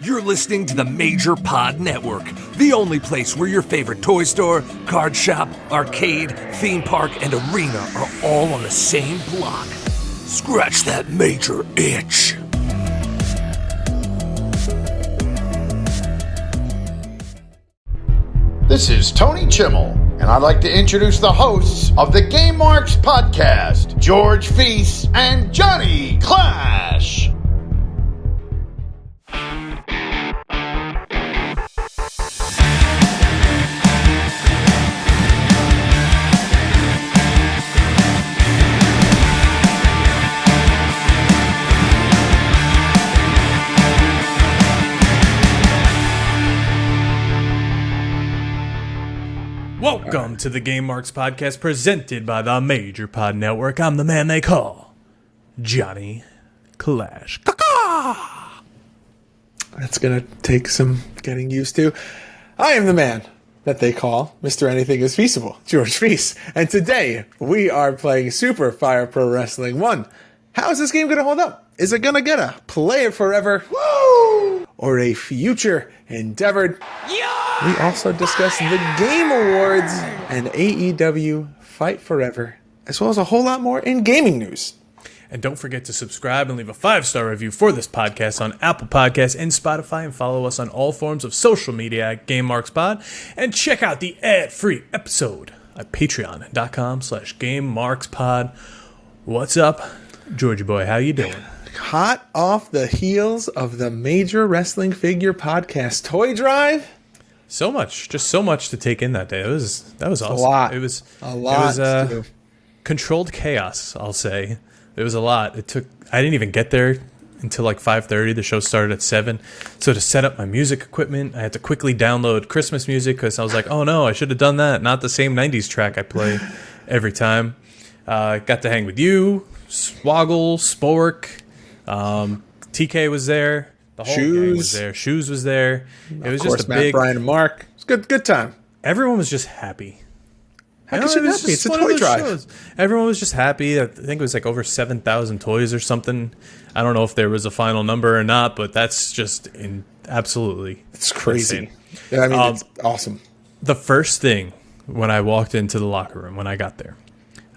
You're listening to the Major Pod Network, the only place where your favorite toy store, card shop, arcade, theme park, and arena are all on the same block. Scratch that major itch. This is Tony Chimmel, and I'd like to introduce the hosts of the Game Marks podcast, George Feis and Johnny Clash. Welcome to the Game Marks podcast presented by the Major Pod Network. I'm the man they call Johnny Clash. That's going to take some getting used to. I am the man that they call Mr. Anything is Feasible, George Feis. And today we are playing Super Fire Pro Wrestling 1. How is this game going to hold up? Is it going to get a play it forever? Woo! Or a future endeavored? Yeah! We also discussed the Game Awards and AEW Fight Forever, as well as a whole lot more in gaming news. And don't forget to subscribe and leave a 5-star review for this podcast on Apple Podcasts and Spotify, and follow us on all forms of social media at GameMarksPod. And check out the ad-free episode at patreon.com/GameMarksPod. What's up, Georgie boy? How you doing? Hot off the heels of the Major Wrestling Figure Podcast Toy Drive. So much to take in that day. That was awesome. A lot. It was a lot. It was controlled chaos, I'll say. It was a lot. I didn't even get there until like 5:30. The show started at 7. So to set up my music equipment, I had to quickly download Christmas music because I was like, oh no, I should have done that. Not the same 90s track I play every time. Got to hang with you, Swoggle, Spork. TK was there. The whole gang was there. Shoes was there. It was just a Matt, big. Brian, and Mark. It's good time. Everyone was just happy. It's a toy drive. Shows. Everyone was just happy. I think it was like over 7,000 toys or something. I don't know if there was a final number or not, but that's just absolutely. It's crazy. Insane. Yeah, I mean, it's awesome. The first thing when I walked into the locker room, when I got there,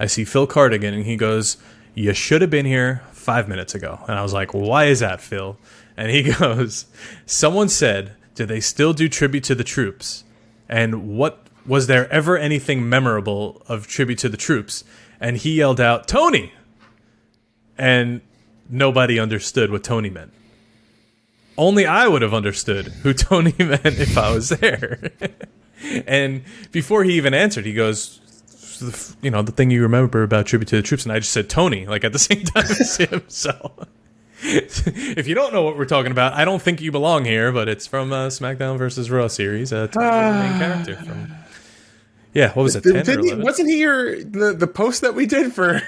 I see Phil Cardigan, and he goes, "You should have been here 5 minutes ago." And I was like, "Why is that, Phil?" And he goes, "Someone said, do they still do tribute to the troops? And what was there ever anything memorable of tribute to the troops?" And he yelled out, "Tony!" And nobody understood what Tony meant. Only I would have understood who Tony meant if I was there. And before he even answered, he goes, the thing you remember about tribute to the troops. And I just said Tony, like at the same time as him. So if you don't know what we're talking about, I don't think you belong here, but it's from SmackDown vs. Raw series. Tony, the main character from. Yeah, what was it? 10 or 11? Wasn't he the post that we did for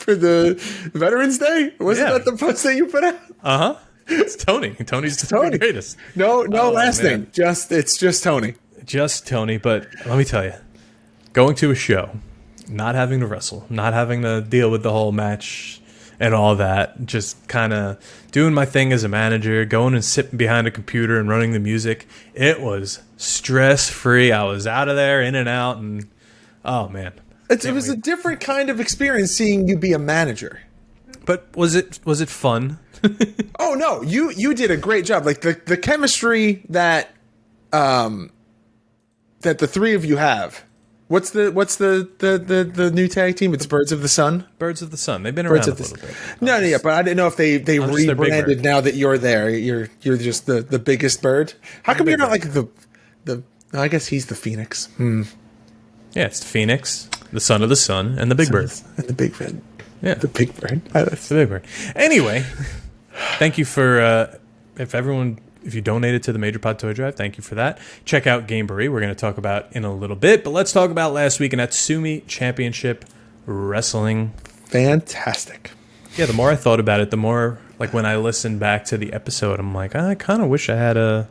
the Veterans Day? Wasn't that the post that you put out? Uh huh. It's Tony. Tony's the greatest. No last name. It's just Tony. Just Tony. But let me tell you, going to a show, not having to wrestle, not having to deal with the whole match and all that, just kind of doing my thing as a manager, going and sitting behind a computer and running the music. It was stress-free. I was out of there, in and out, and oh, man. It was a different kind of experience seeing you be a manager. But was it fun? Oh, no. You did a great job. Like, the chemistry that the three of you have. What's the new tag team? It's Birds of the Sun? Birds of the Sun. They've been around a little bit. No, but I didn't know if they rebranded now that you're there. You're just the biggest bird. How come you're not like the I guess he's the Phoenix. Yeah, it's the Phoenix, the son of the sun, and the big bird. And the big bird. Yeah. The big bird. It's the big bird. Anyway, thank you for if you donated to the Major Pod Toy Drive, thank you for that. Check out Gamebury, we're going to talk about in a little bit. But let's talk about last week in Atsumi Championship Wrestling. Fantastic. Yeah, the more I thought about it, the more, like, when I listened back to the episode, I'm like, I kind of wish I had a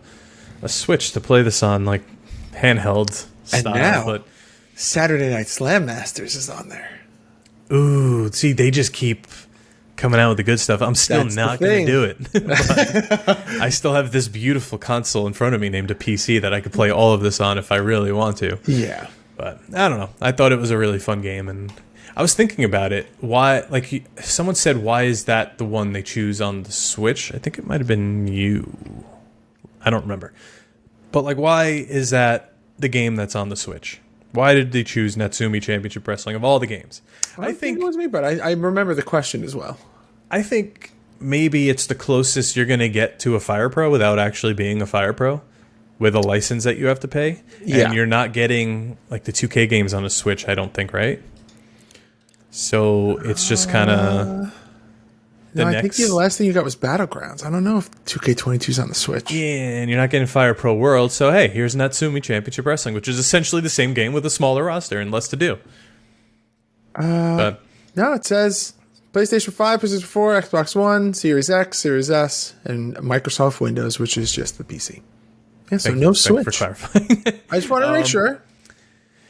Switch to play this on, like, handheld style. And now, but Saturday Night Slam Masters is on there. Ooh, see, they just keep coming out with the good stuff. I'm still That's not the going to thing. do it. But I still have this beautiful console in front of me named a PC that I could play all of this on if I really want to. Yeah. But I don't know. I thought it was a really fun game, and I was thinking about it. Why? Like someone said, why is that the one they choose on the Switch? I think it might have been you. I don't remember. But like, why is that the game that's on the Switch? Why did they choose Natsumi Championship Wrestling of all the games? I think it was me, but I remember the question as well. I think maybe it's the closest you're going to get to a Fire Pro without actually being a Fire Pro, with a license that you have to pay. Yeah. And you're not getting like the 2K games on a Switch, I don't think, right? So it's just kind of I think the last thing you got was Battlegrounds. I don't know if 2K22 is on the Switch. Yeah, and you're not getting Fire Pro World. So hey, here's Natsumi Championship Wrestling, which is essentially the same game with a smaller roster and less to do. No, it says PlayStation 5, PlayStation 4, Xbox One, Series X, Series S, and Microsoft Windows, which is just the PC. Yeah, so no Switch. Thank you for clarifying. I just wanted to make sure.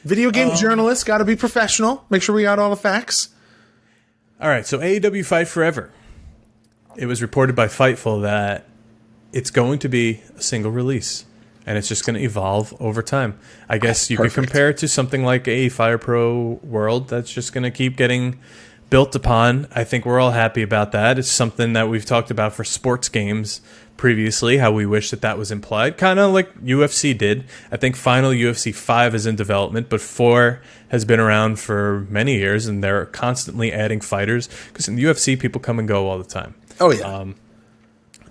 Video game journalists got to be professional. Make sure we got all the facts. All right, so AEW Fight Forever. It was reported by Fightful that it's going to be a single release, and it's just going to evolve over time. I guess you could compare it to something like a Fire Pro World that's just going to keep getting built upon. I think we're all happy about that. It's something that we've talked about for sports games previously, how we wish that was implied, kind of like UFC did. I think final UFC 5 is in development, but 4 has been around for many years, and they're constantly adding fighters, because in the UFC, people come and go all the time. Oh, yeah.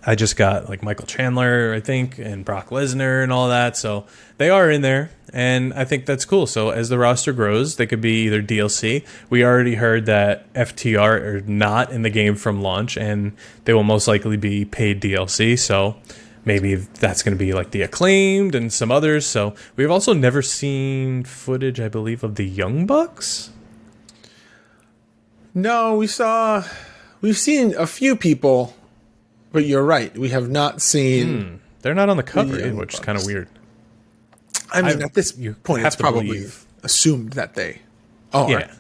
I just got like Michael Chandler, I think, and Brock Lesnar and all that. So they are in there, and I think that's cool. So as the roster grows, they could be either DLC. We already heard that FTR are not in the game from launch, and they will most likely be paid DLC. So maybe that's going to be like the Acclaimed and some others. So we've also never seen footage, I believe, of the Young Bucks. No, we've seen a few people, but you're right. We have not seen. They're not on the cover, Young which is Bucks. kind of weird. I mean, at this point, have it's to probably believe. assumed that they are. Yeah.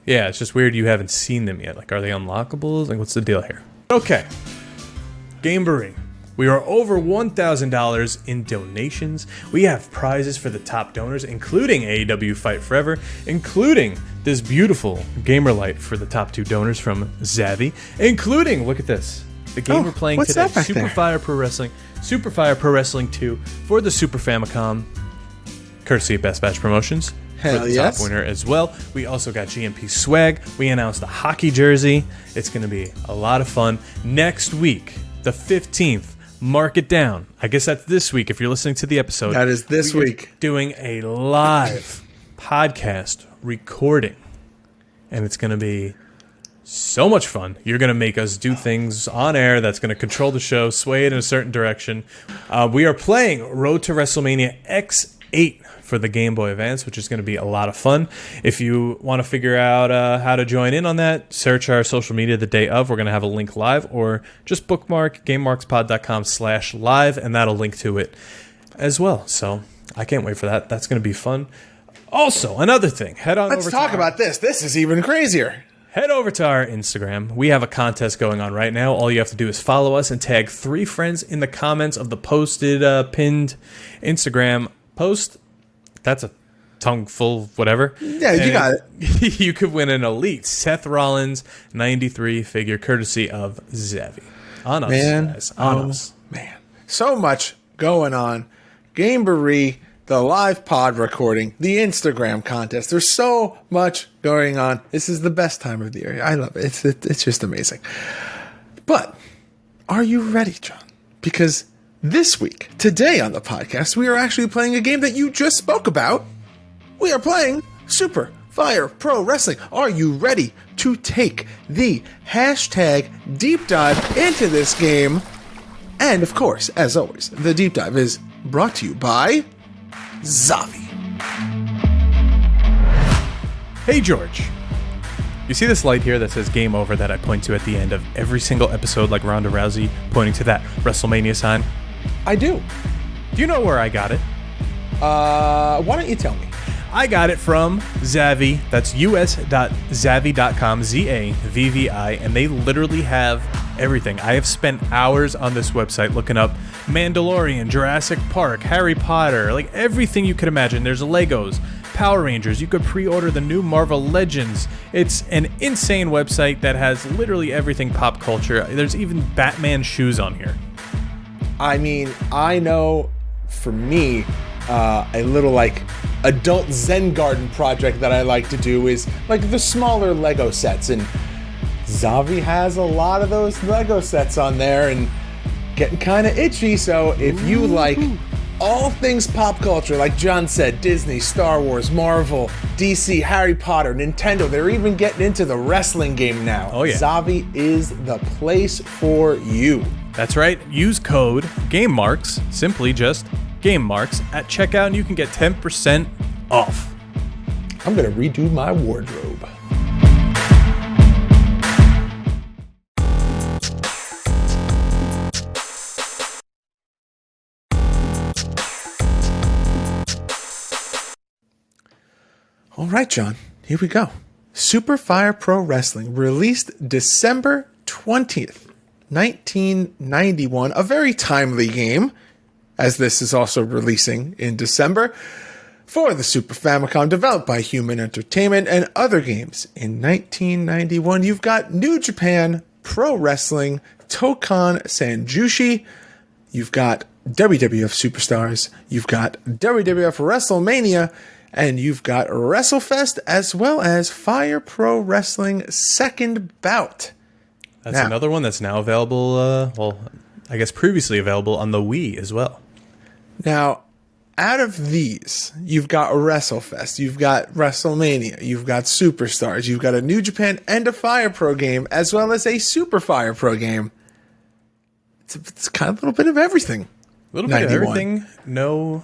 Yeah, it's just weird you haven't seen them yet. Like, are they unlockables? Like, what's the deal here? Okay. Gameberry. We are over $1,000 in donations. We have prizes for the top donors, including AEW Fight Forever, including this beautiful gamer light for the top 2 donors from Zavi, including, look at this, the game we're playing what's today, that back Super there? Fire Pro Wrestling 2 for the Super Famicom, courtesy of Best Batch Promotions. Hell for the yes. top winner as well. We also got GMP swag. We announced a hockey jersey. It's going to be a lot of fun. Next week, the 15th, mark it down. I guess that's this week if you're listening to the episode. That is this week. Doing a live podcast recording. And it's going to be so much fun. You're going to make us do things on air that's going to control the show, sway it in a certain direction. We are playing Road to WrestleMania X8 for the Game Boy Advance, which is going to be a lot of fun. If you want to figure out how to join in on that, search our social media the day of. We're going to have a link live, or just bookmark gamemarkspod.com/live, and that'll link to it as well. So I can't wait for that. That's going to be fun. Also, another thing, Let's talk about this. This is even crazier. Head over to our Instagram. We have a contest going on right now. All you have to do is follow us and tag 3 friends in the comments of the posted, pinned Instagram post. That's a tongue full whatever. Yeah, you got it. You could win an elite Seth Rollins 93 figure courtesy of Zavi. On us, guys. On us. Man. So much going on. Gameberry, the live pod recording, the Instagram contest. There's so much going on. This is the best time of the year. I love it. It's just amazing. But are you ready, John? Because this week, today on the podcast, we are actually playing a game that you just spoke about. We are playing Super Fire Pro Wrestling. Are you ready to take the hashtag deep dive into this game? And of course, as always, the deep dive is brought to you by Zavi. Hey, George. You see this light here that says game over that I point to at the end of every single episode, like Ronda Rousey pointing to that WrestleMania sign? I do. Do you know where I got it? Why don't you tell me? I got it from Zavvi. That's us.zavvi.com, Z-A-V-V-I, and they literally have everything. I have spent hours on this website looking up Mandalorian, Jurassic Park, Harry Potter, like everything you could imagine. There's Legos, Power Rangers. You could pre-order the new Marvel Legends. It's an insane website that has literally everything pop culture. There's even Batman shoes on here. I mean, I know for me, a little like adult Zen garden project that I like to do is like the smaller Lego sets, and Zavvi has a lot of those Lego sets on there and getting kind of itchy. So if you like all things pop culture, like John said, Disney, Star Wars, Marvel, DC, Harry Potter, Nintendo, they're even getting into the wrestling game now. Oh yeah. Zavvi is the place for you. That's right. Use code GameMarks, simply just GameMarks, at checkout, and you can get 10% off. I'm going to redo my wardrobe. All right, John, here we go. Super Fire Pro Wrestling, released December 20th. 1991, a very timely game, as this is also releasing in December, for the Super Famicom, developed by Human Entertainment and other games. In 1991, you've got New Japan Pro Wrestling, Tokan Sanjushi, you've got WWF Superstars, you've got WWF WrestleMania, and you've got WrestleFest, as well as Fire Pro Wrestling Second Bout. That's another one that's now available, I guess previously available on the Wii as well. Now, out of these, you've got WrestleFest, you've got WrestleMania, you've got Superstars, you've got a New Japan and a Fire Pro game, as well as a Super Fire Pro game. It's kind of a little bit of everything. A little bit of everything. No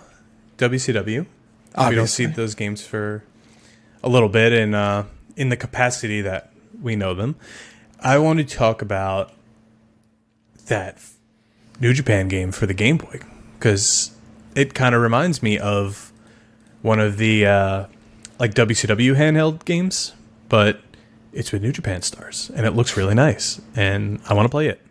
WCW. Obviously. We don't see those games for a little bit in the capacity that we know them. I want to talk about that New Japan game for the Game Boy, because it kind of reminds me of one of the like WCW handheld games, but it's with New Japan stars, and it looks really nice, and I want to play it.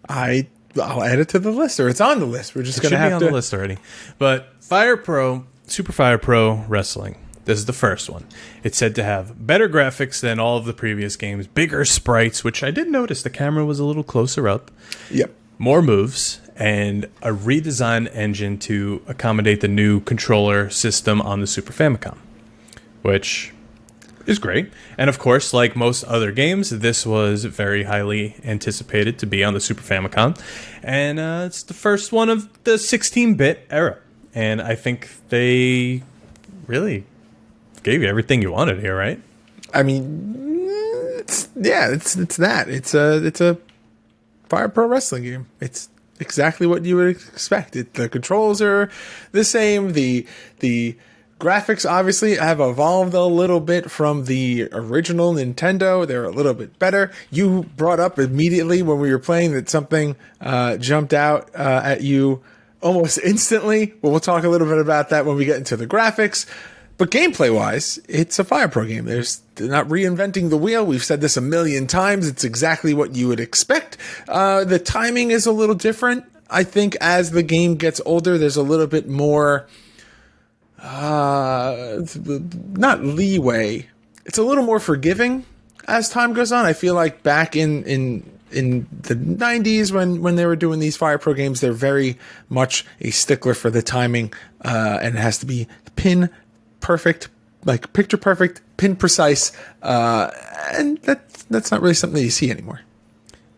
I'll add it to the list, or it's on the list. We're just going to have to... It should be on the list already. But Super Fire Pro Wrestling. This is the first one. It's said to have better graphics than all of the previous games, bigger sprites, which I did notice the camera was a little closer up. Yep. More moves, and a redesigned engine to accommodate the new controller system on the Super Famicom, which is great. And of course, like most other games, this was very highly anticipated to be on the Super Famicom. And it's the first one of the 16-bit era. And I think they really gave you everything you wanted here, right? I mean, it's that. It's a Fire Pro Wrestling game. It's exactly what you would expect. The controls are the same. The graphics obviously have evolved a little bit from the original Nintendo. They're a little bit better. You brought up immediately when we were playing that something jumped out at you almost instantly. Well, we'll talk a little bit about that when we get into the graphics. But gameplay-wise, it's a Fire Pro game. They're not reinventing the wheel. We've said this a million times. It's exactly what you would expect. The timing is a little different. I think as the game gets older, there's a little bit more, not leeway. It's a little more forgiving as time goes on. I feel like back in the 90s when they were doing these Fire Pro games, they're very much a stickler for the timing, and it has to be pin perfect, like picture perfect, pin precise, and that's not really something that you see anymore.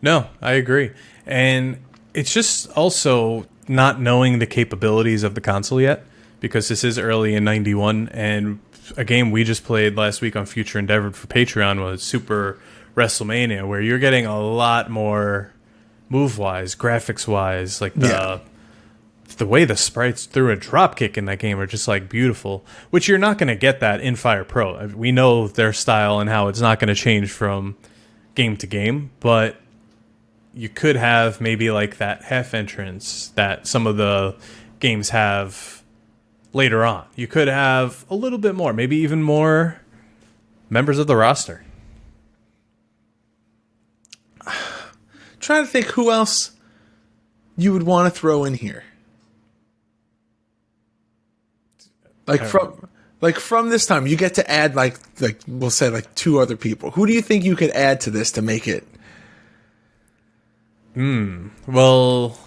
No, I agree. And it's just also not knowing the capabilities of the console yet, because this is early in 91, and a game we just played last week on Future Endeavored for Patreon was Super WrestleMania, where you're getting a lot more move-wise, graphics-wise, like the way the sprites threw a dropkick in that game are just like beautiful, which you're not going to get that in Fire Pro. We know their style and how it's not going to change from game to game, but you could have maybe like that half entrance that some of the games have later on. You could have a little bit more, maybe even more members of the roster. Trying to think who else you would want to throw in here. From this time, you get to add like we'll say like 2 other people. Who do you think you could add to this to make it? Well,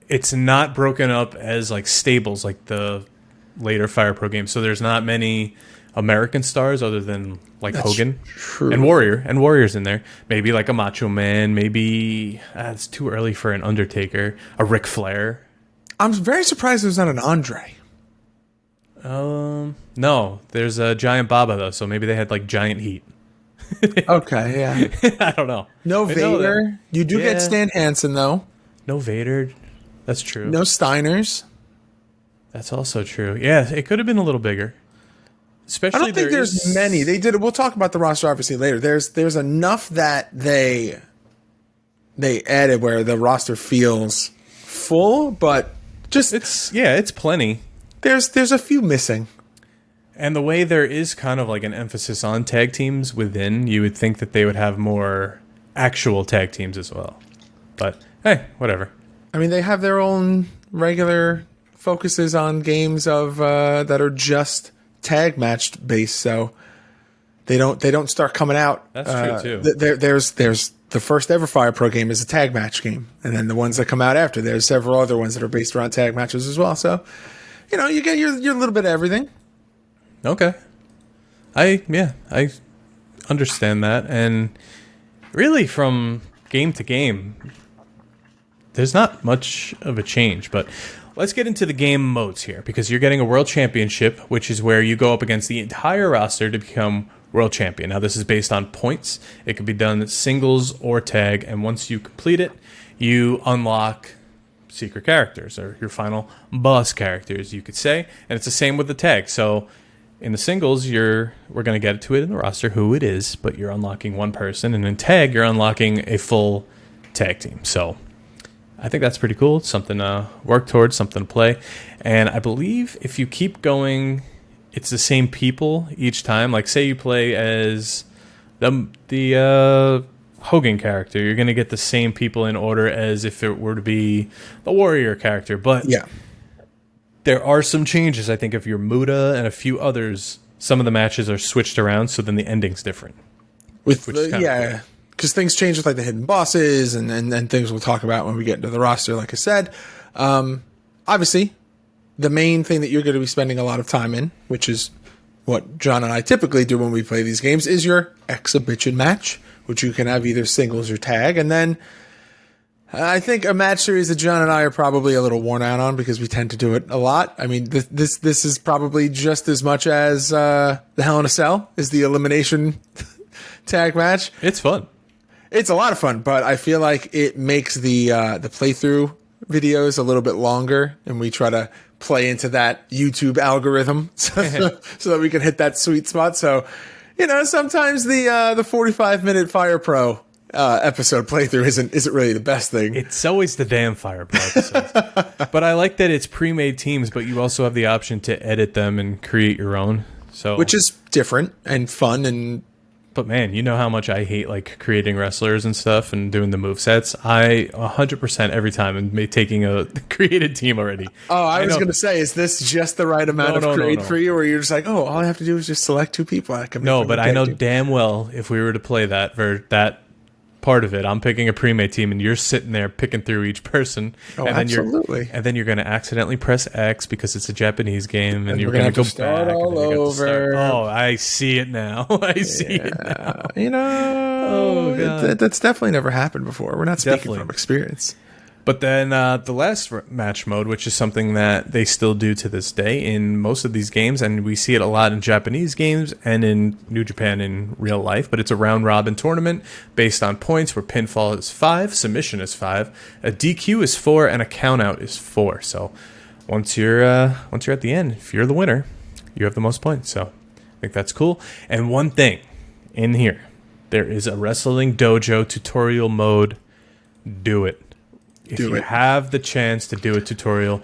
it's not broken up as like stables like the later Fire Pro games. So there's not many American stars other than like Hogan and Warrior. And Warrior's in there. Maybe like a Macho Man. Maybe it's too early for an Undertaker. A Ric Flair. I'm very surprised there's not an Andre. No, there's a Giant Baba though, so maybe they had like Giant Heat. Okay, yeah. I don't know. No Vader. You do get Stan Hansen though. No Vader. That's true. No Steiners. That's also true. Yeah, it could have been a little bigger. Especially I don't think there's many. They did. We'll talk about the roster obviously later. There's enough that they added where the roster feels full, but just it's plenty. There's a few missing. And the way there is kind of like an emphasis on tag teams within, you would think that they would have more actual tag teams as well. But hey, whatever. I mean, they have their own regular focuses on games of that are just tag matched based, so they don't start coming out. That's true too. There's the first ever Fire Pro game is a tag match game, and then the ones that come out after, there's several other ones that are based around tag matches as well. So, you get your little bit of everything. Okay. I understand that, and really from game to game, there's not much of a change, but let's get into the game modes here, because you're getting a world championship, which is where you go up against the entire roster to become world champion. Now, this is based on points. It can be done singles or tag, and once you complete it, you unlock secret characters, or your final boss characters, you could say, and it's the same with the tag. So in the singles, we're going to get to it in the roster who it is, but you're unlocking one person, and in tag, you're unlocking a full tag team. So I think that's pretty cool. It's something to work towards, something to play. And I believe if you keep going, it's the same people each time. Like, say you play as the Hogan character, you're going to get the same people in order as if it were to be the Warrior character. But yeah, there are some changes. I think if you're Muda and a few others, some of the matches are switched around, so then the ending's different. Because things change with like the hidden bosses and things we'll talk about when we get into the roster. Like I said, obviously, the main thing that you're going to be spending a lot of time in, which is what John and I typically do when we play these games, is your exhibition match, which you can have either singles or tag. And then I think a match series that John and I are probably a little worn out on because we tend to do it a lot. I mean, this is probably just as much as the Hell in a Cell is the elimination tag match. It's fun. It's a lot of fun, but I feel like it makes the playthrough videos a little bit longer, and we try to play into that YouTube algorithm so that we can hit that sweet spot. So, sometimes the 45-minute Fire Pro episode playthrough isn't really the best thing. It's always the damn Fire Pro episodes. But I like that it's pre-made teams, but you also have the option to edit them and create your own. So, which is different and fun. But man, you know how much I hate like creating wrestlers and stuff and doing the movesets. I 100% every time am taking a created team already. Oh, I was going to say, is this just the right amount of create for you, or you're just like, oh, all I have to do is just select 2 people? No, but I know damn well if we were to play that part of it, I'm picking a pre-made team, and you're sitting there picking through each person. Oh, and then absolutely. And then you're going to accidentally press X because it's a Japanese game, and you're going to go start back all over. Oh, I see it now. I see it now. That's definitely never happened before. We're not speaking from experience. But then the last match mode, which is something that they still do to this day in most of these games, and we see it a lot in Japanese games and in New Japan in real life, but it's a round-robin tournament based on points where pinfall is 5, submission is 5, a DQ is 4, and a countout is 4. So once you're at the end, if you're the winner, you have the most points. So I think that's cool. And one thing in here, there is a wrestling dojo tutorial mode. Do it. If you have the chance to do a tutorial,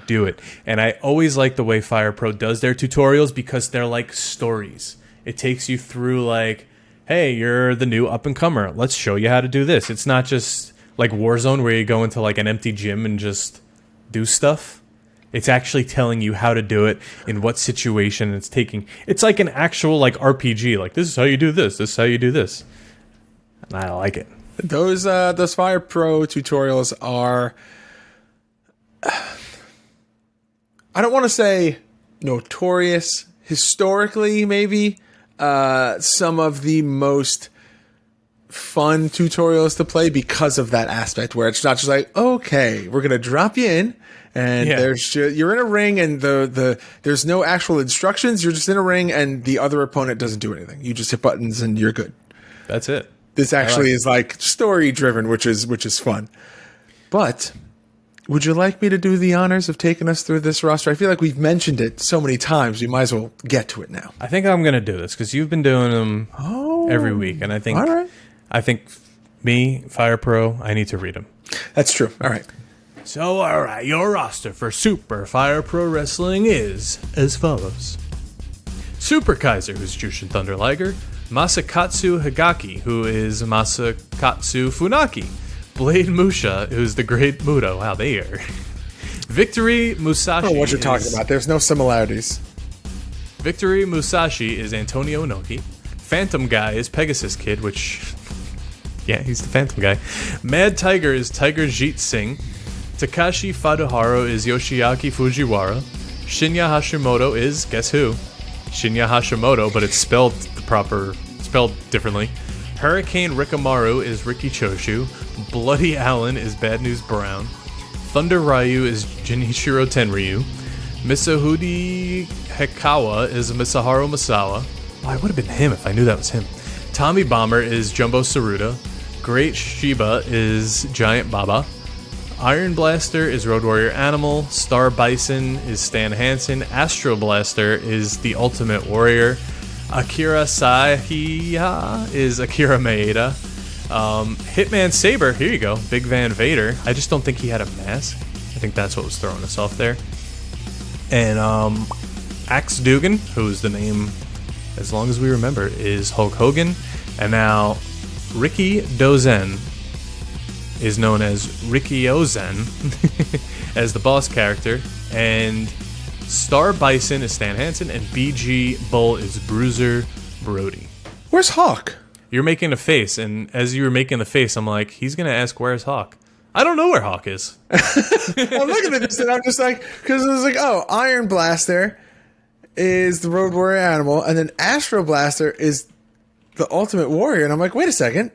do it. And I always like the way Fire Pro does their tutorials because they're like stories. It takes you through like, hey, you're the new up-and-comer. Let's show you how to do this. It's not just like Warzone where you go into like an empty gym and just do stuff. It's actually telling you how to do it, in what situation it's taking. It's like an actual like RPG. Like, this is how you do this. This is how you do this. And I like it. Those Fire Pro tutorials are, I don't want to say notorious, historically maybe, some of the most fun tutorials to play because of that aspect where it's not just like, okay, we're going to drop you in and you're in a ring and there's no actual instructions. You're just in a ring and the other opponent doesn't do anything. You just hit buttons and you're good. That's it. This actually is like story driven, which is fun. But would you like me to do the honors of taking us through this roster? I feel like we've mentioned it so many times. We might as well get to it now. I think I'm going to do this because you've been doing them every week. And I think, all right. I think me, Fire Pro, I need to read them. That's true. All right. So, all right, your roster for Super Fire Pro Wrestling is as follows. Super Kaiser, who's Jushin Thunder Liger. Masakatsu Higaki, who is Masakatsu Funaki. Blade Musha, who's the Great Muto. Wow, they are. Victory Musashi. I don't know what you're talking about. There's no similarities. Victory Musashi is Antonio Inoki. Phantom Guy is Pegasus Kid, which... yeah, he's the Phantom Guy. Mad Tiger is Tiger Jeet Singh. Takashi Faduharu is Yoshiaki Fujiwara. Shinya Hashimoto is, guess who? Shinya Hashimoto, but it's spelled differently. Hurricane Rikamaru is Riki Choshu. Bloody Allen is Bad News Brown. Thunder Ryu is Jinichiro Tenryu. Misahudi Hekawa is Misaharu Masawa. Oh, I would have been him if I knew that was him. Tommy Bomber is Jumbo Saruta. Great Shiba is Giant Baba. Iron Blaster is Road Warrior Animal. Star Bison is Stan Hansen. Astro Blaster is the Ultimate Warrior. Akira Sahiya is Akira Maeda. Hitman Saber, here you go, Big Van Vader. I just don't think he had a mask. I think that's what was throwing us off there. And Axe Dugan, who's the name, as long as we remember, is Hulk Hogan. And now Ricky Dozen is known as Ricky Ozen as the boss character. And Star Bison is Stan Hansen, and BG Bull is Bruiser Brody. Where's Hawk? You're making a face, and as you were making the face, I'm like, he's going to ask, where's Hawk? I don't know where Hawk is. I'm looking at this, and I'm just like, because it was like, oh, Iron Blaster is the Road Warrior Animal, and then Astro Blaster is the Ultimate Warrior, and I'm like, wait a second.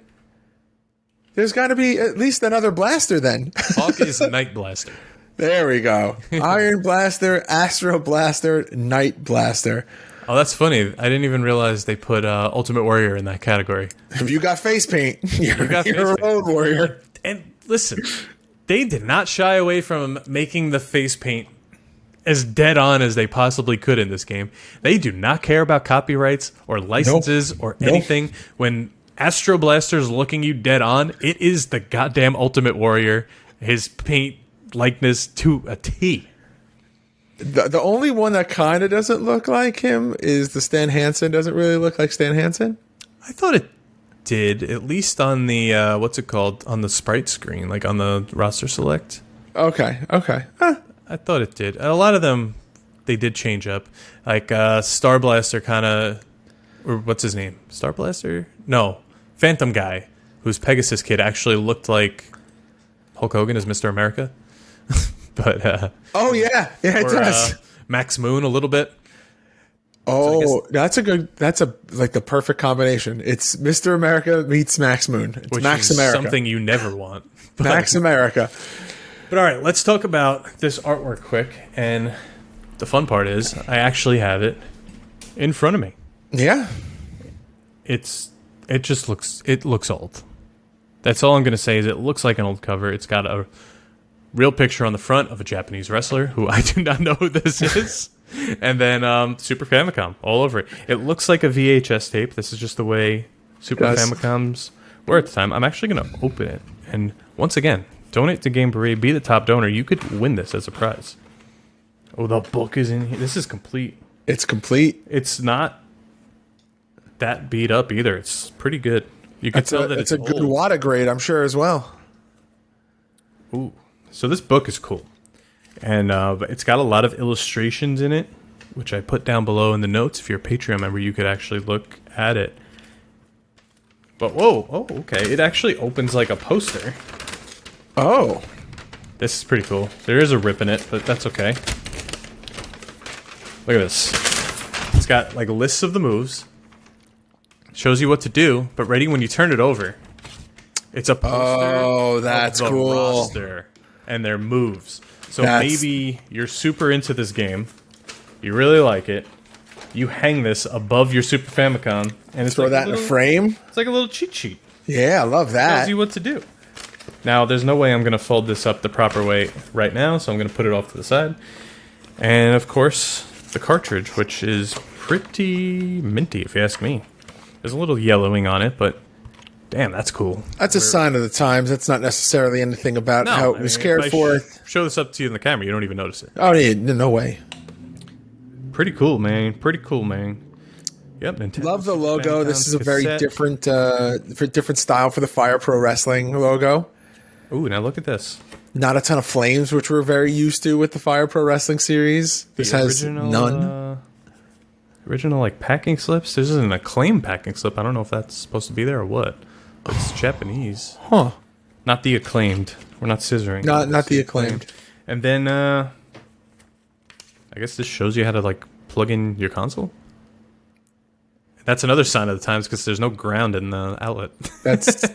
There's got to be at least another blaster then. Hawk is Night Blaster. There we go. Iron Blaster, Astro Blaster, Night Blaster. Oh, that's funny. I didn't even realize they put Ultimate Warrior in that category. If you got face paint, you're a Road Warrior. And listen, they did not shy away from making the face paint as dead on as they possibly could in this game. They do not care about copyrights or licenses or anything. When Astro Blaster's looking you dead on, it is the goddamn Ultimate Warrior. His paint likeness to a T. The only one that kind of doesn't look like him is the Stan Hansen. Doesn't really look like Stan Hansen. I thought it did, at least on the what's it called, on the sprite screen, like on the roster select. Okay. I thought it did. A lot of them they did change up. Like Star Blaster kind of, or what's his name? Star Blaster? No, Phantom Guy, who's Pegasus Kid, actually looked like Hulk Hogan as Mr. America. But oh yeah, it does. Max Moon a little bit. Oh, So that's like the perfect combination. It's Mr. America meets Max Moon. It's which Max is America. something you never want. But, Max America. But all right, let's talk about this artwork quick. And the fun part is, I actually have it in front of me. Yeah. It looks old. That's all I'm going to say is it looks like an old cover. It's got a real picture on the front of a Japanese wrestler who I do not know who this is. And then Super Famicom all over it. It looks like a VHS tape. This is just the way Super Famicoms were at the time. I'm actually going to open it. And once again, Donate to Game Beret. Be the top donor. You could win this as a prize. Oh, the book is in here. This is complete. It's complete. It's not that beat up either. It's pretty good. You can tell that it's a good old. WADA grade, I'm sure, as well. Ooh. So this book is cool. And it's got a lot of illustrations in it, which I put down below in the notes. If you're a Patreon member, you could actually look at it. But whoa, oh, okay. It actually opens like a poster. Oh. This is pretty cool. There is a rip in it, but that's okay. Look at this. It's got like lists of the moves. Shows you what to do, but ready when you turn it over. It's a poster. Oh, that's of the cool. roster and their moves. So maybe you're super into this game. You really like it. You hang this above your Super Famicom, and it's Throw like that in a frame. It's like a little cheat sheet. Yeah, I love that. Tells you what to do. Now, there's no way I'm going to fold this up the proper way right now, so I'm going to put it off to the side. And, of course, the cartridge, which is pretty minty, if you ask me. There's a little yellowing on it, but damn, that's cool. That's a sign of the times. That's not necessarily anything about how it was cared for. Show this up to you in the camera, you don't even notice it. Oh, yeah, no way. Pretty cool, man. Pretty cool, man. Yep, Nintendo. Love the Super logo. Famicom This is a very cassette. different style for the Fire Pro Wrestling logo. Ooh, now look at this. Not a ton of flames, which we're very used to with the Fire Pro Wrestling series. This The has original, none. Original, like, packing slips. This is an acclaimed packing slip. I don't know if that's supposed to be there or what. But it's Japanese. Huh. Not the acclaimed. We're not scissoring. Not the acclaimed. And then, I guess this shows you how to, like, plug in your console. That's another sign of the times because there's no ground in the outlet. That's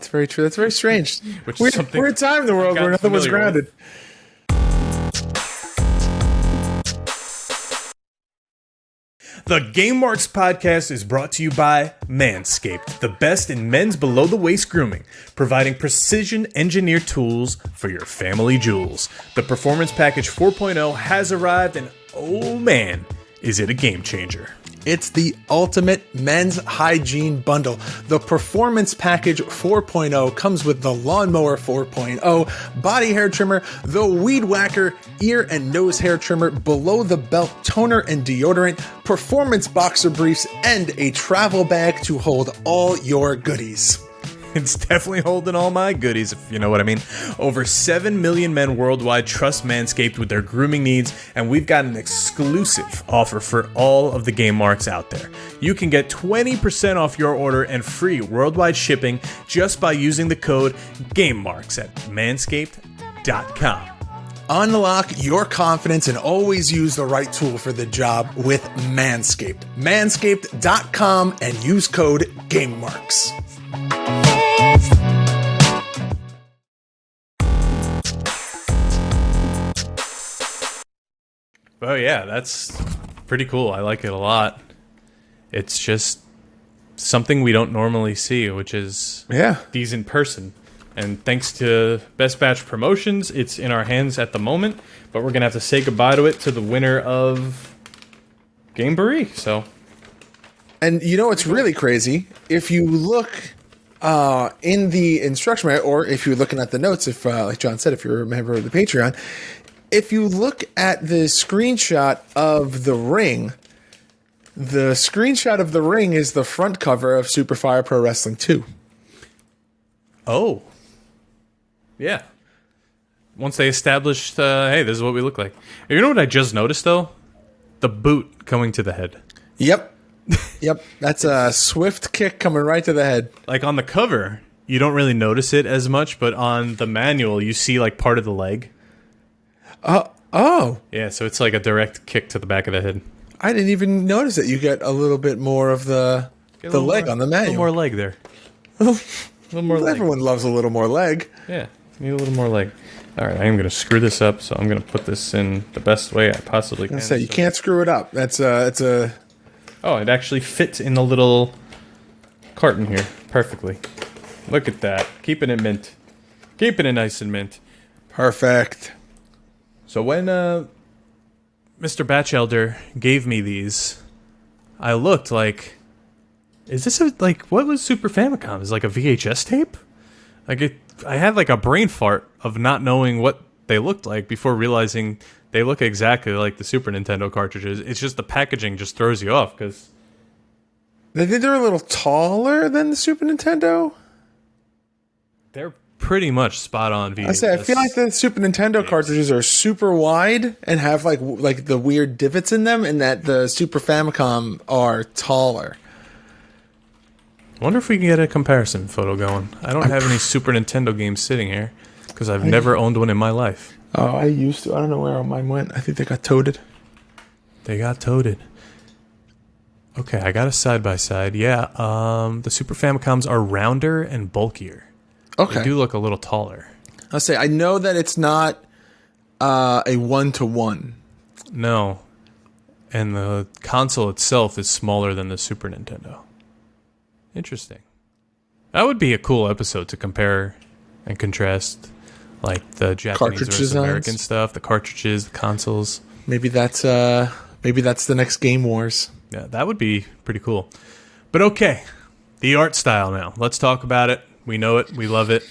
very true. That's very strange. Which is something we're a time in the world where nothing was familiar with. grounded. The Game Marks podcast is brought to you by Manscaped, the best in men's below-the-waist grooming, providing precision-engineered tools for your family jewels. The Performance Package 4.0 has arrived, and oh man, is it a game changer. It's the ultimate men's hygiene bundle. The Performance Package 4.0 comes with the Lawnmower 4.0, body hair trimmer, the Weed Whacker, ear and nose hair trimmer, below the belt toner and deodorant, performance boxer briefs, and a travel bag to hold all your goodies. It's definitely holding all my goodies, if you know what I mean. Over 7 million men worldwide trust Manscaped with their grooming needs, and we've got an exclusive offer for all of the Game Marks out there. You can get 20% off your order and free worldwide shipping just by using the code GameMarks at manscaped.com. Unlock your confidence and always use the right tool for the job with Manscaped. Manscaped.com and use code GameMarks. Oh yeah, that's pretty cool. I like it a lot. It's just something we don't normally see, which is these in person. And thanks to Best Batch Promotions, it's in our hands at the moment, but we're going to have to say goodbye to it to the winner of Game Beret. So, and you know what's really crazy? If you look in the instruction manual, or if you're looking at the notes, if like John said, if you're a member of the Patreon, if you look at the screenshot of the ring is the front cover of Super Fire Pro Wrestling 2. oh, yeah. Once they established, hey, this is what we look like. You know what I just noticed, though? The boot going to the head. Yep. Yep. That's a swift kick coming right to the head. Like on the cover, you don't really notice it as much, but on the manual, you see like part of the leg. Oh. Yeah, so it's like a direct kick to the back of the head. I didn't even notice that. You get a little bit more of the leg more, on the manual. A little more leg there. A little more leg. Everyone loves a little more leg. Yeah, need a little more leg. All right, I am going to screw this up, so I'm going to put this in the best way I possibly can. I say you can't screw it up. It's a. Oh, it actually fits in the little carton here perfectly. Look at that. Keeping it mint. Keeping it nice and mint. Perfect. So when Mr. Batchelder gave me these, I looked like, is this what was Super Famicom? Is it like a VHS tape? Like it I had like a brain fart of not knowing what they looked like before realizing they look exactly like the Super Nintendo cartridges. It's just the packaging just throws you off because I think they're a little taller than the Super Nintendo. they're pretty much spot on. I feel like the Super Nintendo cartridges are super wide and have like the weird divots in them, and that the Super Famicom are taller. I wonder if we can get a comparison photo going. I don't have any Super Nintendo games sitting here because I've never owned one in my life. Oh, I used to. I don't know where mine went. I think they got toted. They got toted. Okay, I got a side-by-side. Yeah, the Super Famicoms are rounder and bulkier. Okay. They do look a little taller. I'll say, I know that it's not a 1-to-1. No. And the console itself is smaller than the Super Nintendo. Interesting. That would be a cool episode to compare and contrast, like the Japanese Cartridge versus designs. American stuff, the cartridges, the consoles. Maybe that's the next Game Wars. Yeah, that would be pretty cool. But okay, the art style now. Let's talk about it. We know it. We love it.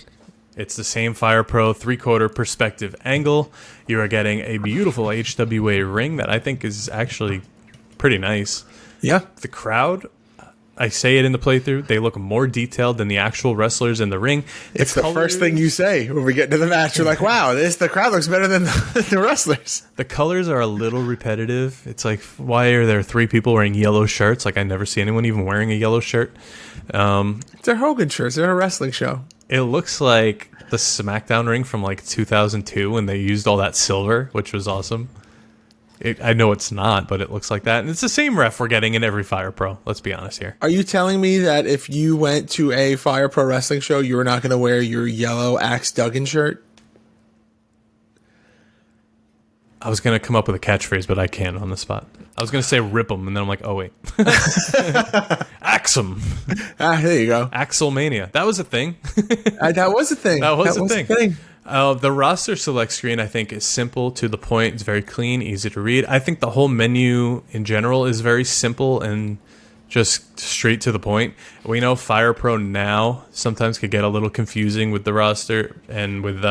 It's the same Fire Pro 3/4 perspective angle. You are getting a beautiful HWA ring that I think is actually pretty nice. Yeah. The crowd, I say it in the playthrough, they look more detailed than the actual wrestlers in the ring. It's the first thing you say when we get into the match. You're like, wow, the crowd looks better than the wrestlers. The colors are a little repetitive. It's like, why are there 3 people wearing yellow shirts? Like, I never see anyone even wearing a yellow shirt. They're Hogan shirts. They're a wrestling show. It looks like the SmackDown ring from like 2002 when they used all that silver, which was awesome. I know it's not, but it looks like that. And it's the same ref we're getting in every Fire Pro. Let's be honest here. Are you telling me that if you went to a Fire Pro Wrestling show, you were not going to wear your yellow Axe Duggan shirt? I was going to come up with a catchphrase, but I can't on the spot. I was going to say rip 'em, and then I'm like, oh, wait. Axe 'em. There you go. Axelmania. That was a thing. That was a thing. That was a thing. The roster select screen, I think, is simple to the point. It's very clean, easy to read. I think the whole menu in general is very simple and just straight to the point. We know Fire Pro now sometimes could get a little confusing with the roster and with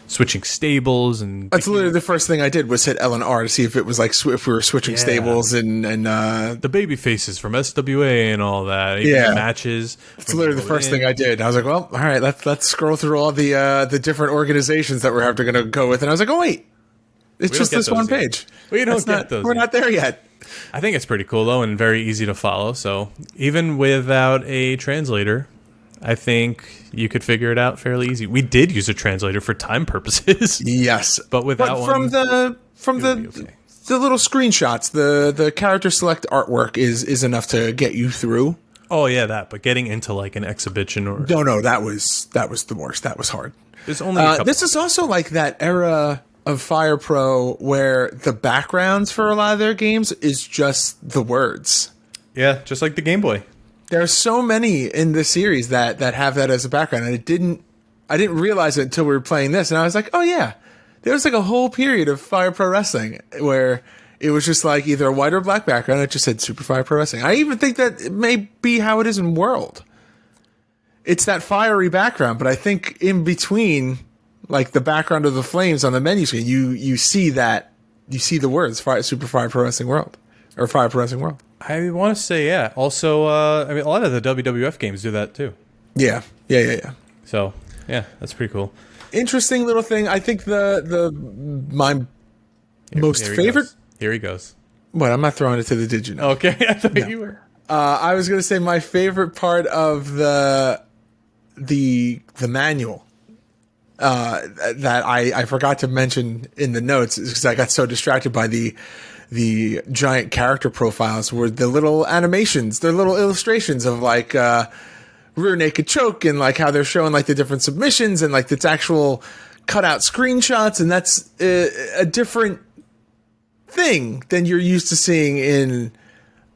switching stables. And that's literally the first thing I did was hit L and R to see if it was like if we were switching stables and the baby faces from SWA and all that. Even matches. It's literally the first thing I did. I was like, well, all right, let's scroll through all the different organizations that we're going to go with. And I was like, oh wait, it's just this one page. We don't get those. We're not there yet. I think it's pretty cool though and very easy to follow. So even without a translator, I think you could figure it out fairly easy. We did use a translator for time purposes. Yes, but without from the little screenshots, the character select artwork is enough to get you through. Oh yeah, that. But getting into like an exhibition or no, that was the worst. That was hard. There's only a couple. This is also like that era of Fire Pro where the backgrounds for a lot of their games is just the words. Yeah, just like the Game Boy. There are so many in this series that have that as a background, and I didn't realize it until we were playing this, and I was like, oh yeah, there was like a whole period of Fire Pro Wrestling where it was just like either a white or black background. It just said Super Fire Pro Wrestling. I even think that it may be how it is in World. It's that fiery background, but I think in between, like the background of the flames on the menu screen, you see the words Super Fire Pro Wrestling World or Fire Pro Wrestling World. I want to say, yeah. Also, I mean, a lot of the WWF games do that too. Yeah. So, yeah, that's pretty cool. Interesting little thing. I think my most favorite. Here he goes. What? I'm not throwing it to the Did You Know? Okay, I thought you were. I was going to say my favorite part of the manual that I forgot to mention in the notes because I got so distracted by the giant character profiles were the little animations, their little illustrations of like rear naked choke and like how they're showing like the different submissions and like it's actual cutout screenshots, and that's a different thing than you're used to seeing in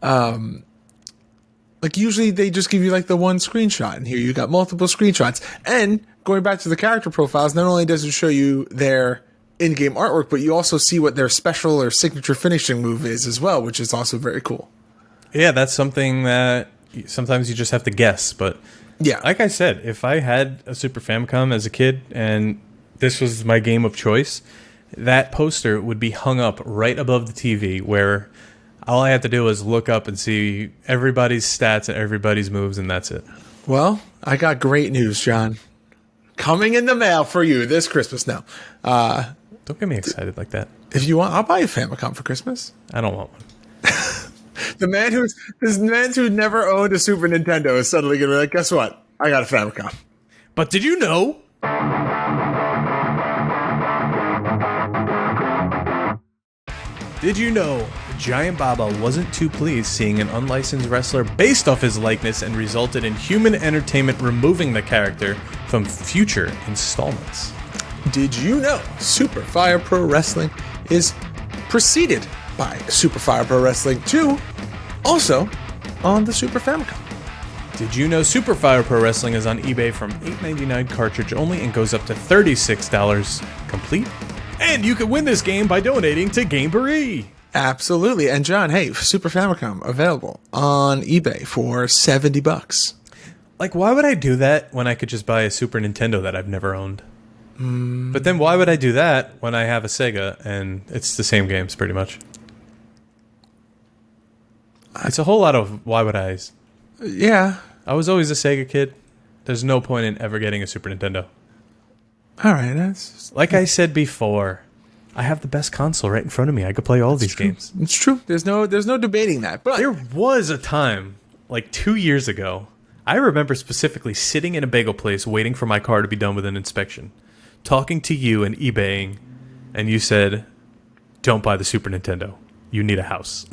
like usually they just give you like the one screenshot, and here you got multiple screenshots. And going back to the character profiles, not only does it show you their in-game artwork, but you also see what their special or signature finishing move is as well, which is also very cool. Yeah, that's something that sometimes you just have to guess, but Yeah. Like I said, if I had a Super Famicom as a kid and this was my game of choice, that poster would be hung up right above the TV where all I have to do is look up and see everybody's stats and everybody's moves, and that's it. Well, I got great news, John. Coming in the mail for you this Christmas now. Don't get me excited like that. If you want, I'll buy you a Famicom for Christmas. I don't want one. This man who never owned a Super Nintendo is suddenly going to be like, guess what? I got a Famicom. But did you know? Did you know Giant Baba wasn't too pleased seeing an unlicensed wrestler based off his likeness and resulted in Human Entertainment removing the character from future installments? Did you know Super Fire Pro Wrestling is preceded by Super Fire Pro Wrestling 2, also on the Super Famicom? Did you know Super Fire Pro Wrestling is on eBay from $8.99 cartridge only and goes up to $36 complete? And you can win this game by donating to Gameberry. Absolutely. And John, hey, Super Famicom available on eBay for $70. Like, why would I do that when I could just buy a Super Nintendo that I've never owned? But then why would I do that when I have a Sega and it's the same games pretty much? It's a whole lot of why would I. Yeah. I was always a Sega kid. There's no point in ever getting a Super Nintendo. All right. That's Like I said before, I have the best console right in front of me. I could play all these games. It's true. There's no debating that. But There was a time, like 2 years ago, I remember specifically sitting in a bagel place waiting for my car to be done with an inspection, talking to you and eBaying, and you said, don't buy the Super Nintendo. You need a house.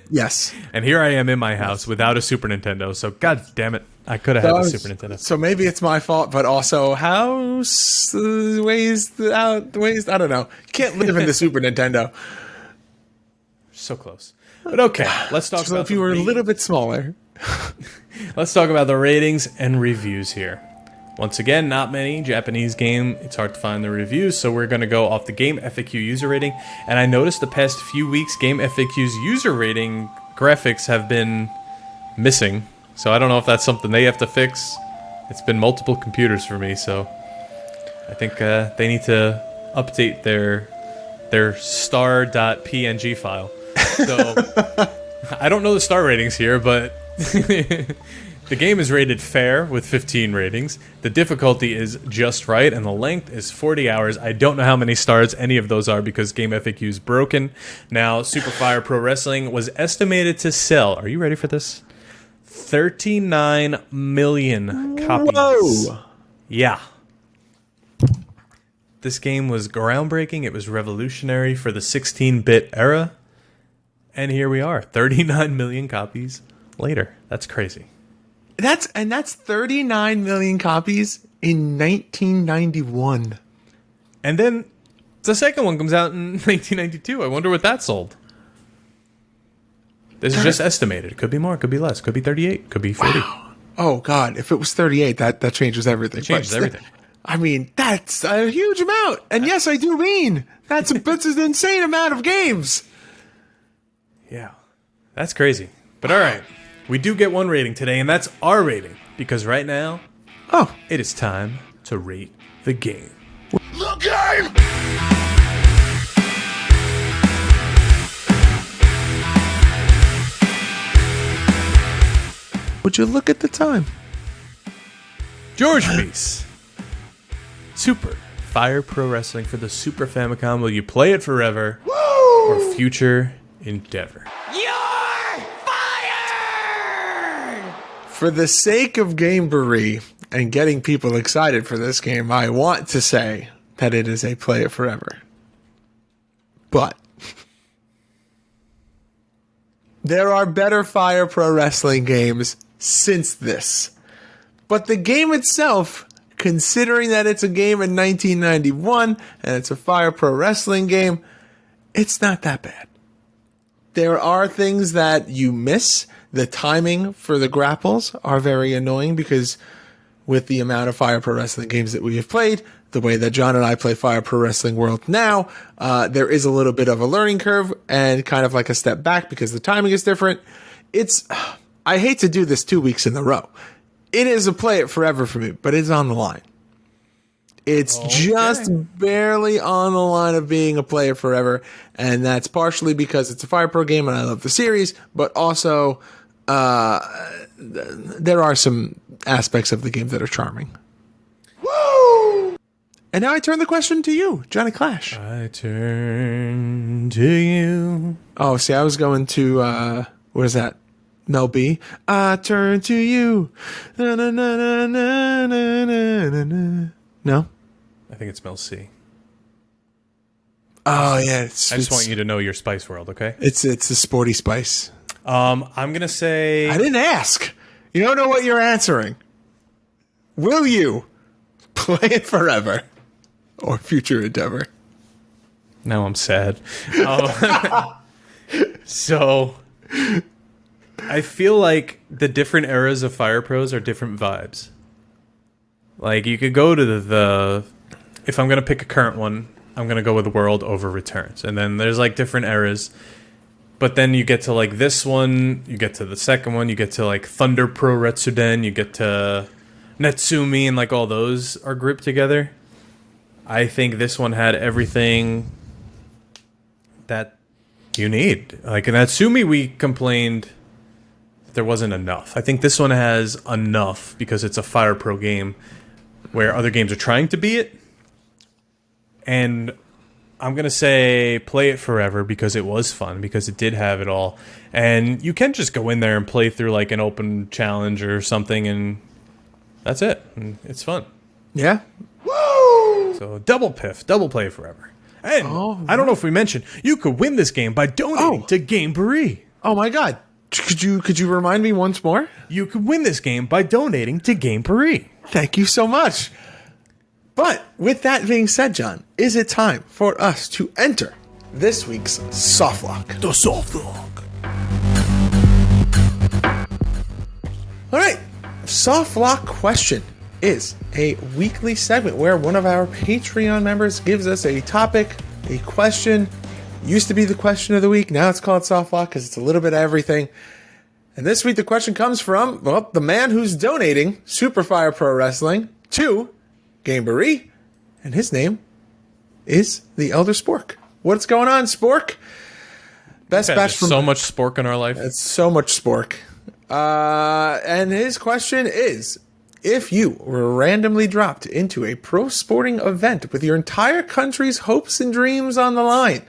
yes. And here I am in my house without a Super Nintendo, so god damn it, I could have had the Super Nintendo. So maybe it's my fault, but also house ways out ways. I don't know. You can't live in the Super Nintendo. So close. But okay, let's talk So about if you were a little bit smaller. Let's talk about the ratings and reviews here. Once again, not many Japanese game. It's hard to find the reviews, so we're going to go off the Game FAQ user rating. And I noticed the past few weeks, Game FAQ's user rating graphics have been missing. So I don't know if that's something they have to fix. It's been multiple computers for me, so I think they need to update their star.png file. So I don't know the star ratings here, but the game is rated fair with 15 ratings. The difficulty is just right, and the length is 40 hours. I don't know how many stars any of those are because Game FAQ is broken. Now, Super Fire Pro Wrestling was estimated to sell, are you ready for this? 39 million copies. Whoa! Yeah. This game was groundbreaking. It was revolutionary for the 16-bit era. And here we are, 39 million copies later. That's crazy. That's 39 million copies in 1991. And then the second one comes out in 1992. I wonder what that sold. This is just estimated. It could be more, it could be less, could be 38, could be 40. Wow. Oh God, if it was 38, that changes everything. It changes everything. I mean, that's a huge amount. And yes, I do mean that's an insane amount of games. Yeah. That's crazy. But all right. We do get one rating today, and that's our rating. Because right now, it is time to rate the game. The game! Would you look at the time? George Feis. Super Fire Pro Wrestling for the Super Famicom. Will you play it forever or future endeavor? For the sake of Gameberry and getting people excited for this game, I want to say that it is a play it forever. But there are better Fire Pro Wrestling games since this. But the game itself, considering that it's a game in 1991 and it's a Fire Pro Wrestling game, it's not that bad. There are things that you miss. The timing for the grapples are very annoying because with the amount of Fire Pro Wrestling games that we have played, the way that John and I play Fire Pro Wrestling World now, there is a little bit of a learning curve and kind of like a step back because the timing is different. I hate to do this 2 weeks in a row. It is a play it forever for me, but it's on the line. It's just barely on the line of being a play it forever, and that's partially because it's a Fire Pro game and I love the series, but also there are some aspects of the game that are charming. Woo! And now I turn the question to you, Johnny Clash. I turn to you. Oh, see, I was going to, what is that? Mel B. I turn to you. Na, na, na, na, na, na, na, na. No? I think it's Mel C. Oh, yeah. I just want you to know your Spice World, okay? It's the Sporty Spice. I'm going to say... I didn't ask. You don't know what you're answering. Will you play it forever or future endeavor? Now I'm sad. So... I feel like the different eras of Fire Pros are different vibes. Like, you could go to the if I'm going to pick a current one, I'm going to go with World over Returns. And then there's, like, different eras. But then you get to, like, this one, you get to the second one, you get to, like, Thunder Pro Retsuden, you get to Netsumi, and, like, all those are grouped together. I think this one had everything that you need. Like, in Netsumi, we complained... there wasn't enough. I think this one has enough because it's a Fire Pro game where other games are trying to be it. And I'm going to say play it forever because it was fun, because it did have it all. And you can just go in there and play through like an open challenge or something, and that's it. And it's fun. Yeah. Woo! So double play it forever. And I don't know if we mentioned, you could win this game by donating to Gameboree. Oh my God. Could you remind me once more? You could win this game by donating to Gameboree. Thank you so much. But with that being said, John, is it time for us to enter this week's Soft Lock? The Soft Lock. All right. Soft Lock question is a weekly segment where one of our Patreon members gives us a topic, a question. Used to be the question of the week. Now it's called Soft Lock because it's a little bit of everything. And this week the question comes from, well, the man who's donating Super Fire Pro Wrestling to Gameboree, and his name is the Elder Spork. What's going on, Spork? Best batch from... so much Spork in our life. It's so much Spork. And his question is, if you were randomly dropped into a pro sporting event with your entire country's hopes and dreams on the line,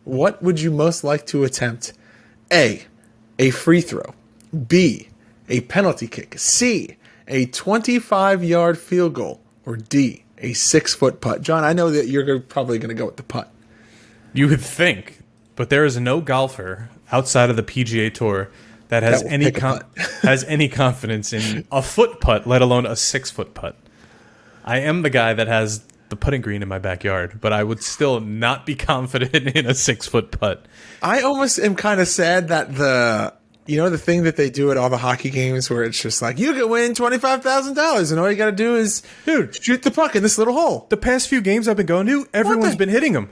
what would you most like to attempt? A free throw. B, a penalty kick. C, a 25-yard field goal. Or D, a 6-foot putt. John, I know that you're probably going to go with the putt. You would think, but there is no golfer outside of the PGA Tour that has any confidence in a foot putt, let alone a 6-foot putt. I am the guy that has the putting green in my backyard, but I would still not be confident in a 6-foot putt. I almost am kind of sad that the thing that they do at all the hockey games where it's just like, you can win $25,000 and all you got to do is shoot the puck in this little hole. The past few games I've been going to, everyone's been hitting them.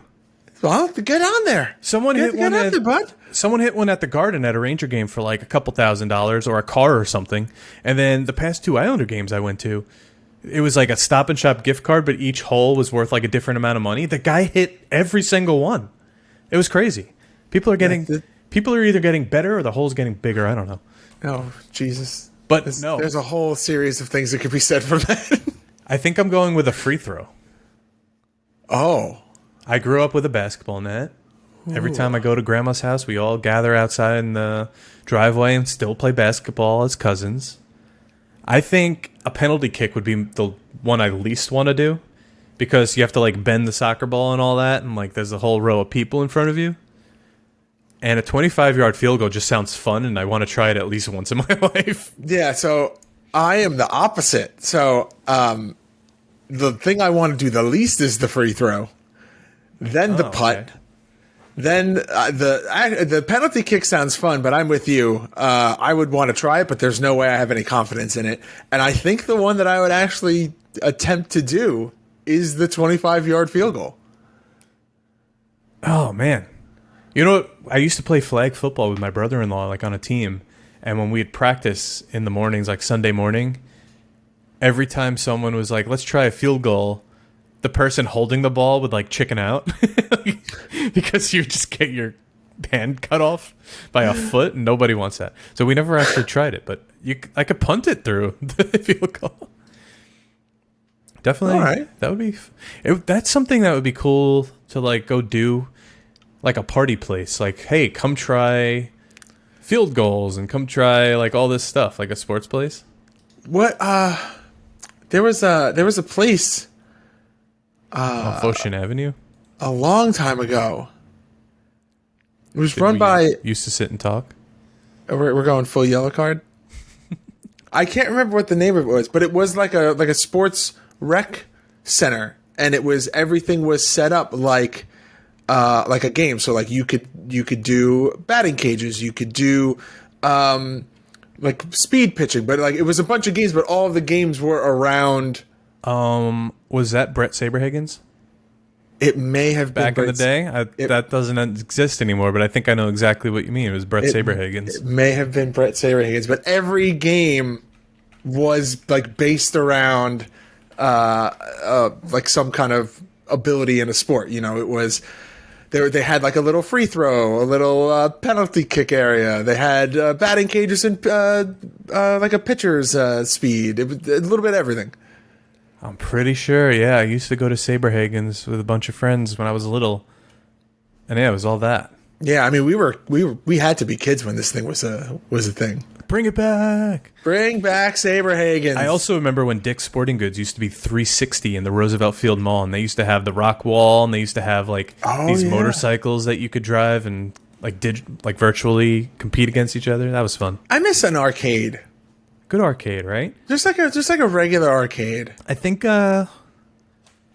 Well, get on there. Someone hit one at the Garden at a Ranger game for like a couple $1,000 or a car or something. And then the past 2 Islander games I went to, it was like a Stop and Shop gift card, but each hole was worth like a different amount of money. The guy hit every single one. It was crazy. People are either getting better or the hole's getting bigger. I don't know. Oh, Jesus. But there's a whole series of things that could be said from that. I think I'm going with a free throw. Oh. I grew up with a basketball net. Ooh. Every time I go to Grandma's house, we all gather outside in the driveway and still play basketball as cousins. I think a penalty kick would be the one I least want to do because you have to like bend the soccer ball and all that, and like there's a whole row of people in front of you. And a 25-yard field goal just sounds fun, and I want to try it at least once in my life. Yeah, so I am the opposite. So the thing I want to do the least is the free throw, then the putt. Okay. Then the penalty kick sounds fun, but I'm with you. I would want to try it, but there's no way I have any confidence in it. And I think the one that I would actually attempt to do is the 25-yard field goal. Oh, man. You know what? I used to play flag football with my brother-in-law, like on a team. And when we'd practice in the mornings, like Sunday morning, every time someone was like, let's try a field goal, the person holding the ball would like chicken out because you just get your hand cut off by a foot, and nobody wants that. So we never actually tried it, but I could punt it through the field goal. Definitely. All right. That would be that's something that would be cool to like go do, like a party place. Like, hey, come try field goals and come try like all this stuff, like a sports place. What? There was a place Off Ocean Avenue. a long time ago. It was run by. Used to sit and talk. We're going full yellow card. I can't remember what the name of it was, but it was like a sports rec center, and everything was set up like a game. So like you could do batting cages, you could do like speed pitching, but like it was a bunch of games, but all of the games were around. Was that Brett Saberhagen's? It may have been Back in the day? That doesn't exist anymore, but I think I know exactly what you mean. It was Brett Saberhagen's. It may have been Brett Saberhagen's, but every game was like based around like some kind of ability in a sport. You know, it was they had like a little free throw, a little penalty kick area. They had batting cages and like a pitcher's speed. It was a little bit of everything. I'm pretty sure, yeah. I used to go to Saberhagen's with a bunch of friends when I was little. And yeah, it was all that. Yeah, I mean we had to be kids when this thing was a thing. Bring it back. Bring back Saberhagen's. I also remember when Dick's Sporting Goods used to be 360 in the Roosevelt Field Mall, and they used to have the rock wall, and they used to have like these motorcycles that you could drive and like virtually compete against each other. That was fun. I miss an arcade. Good arcade, right? Just like a regular arcade. I think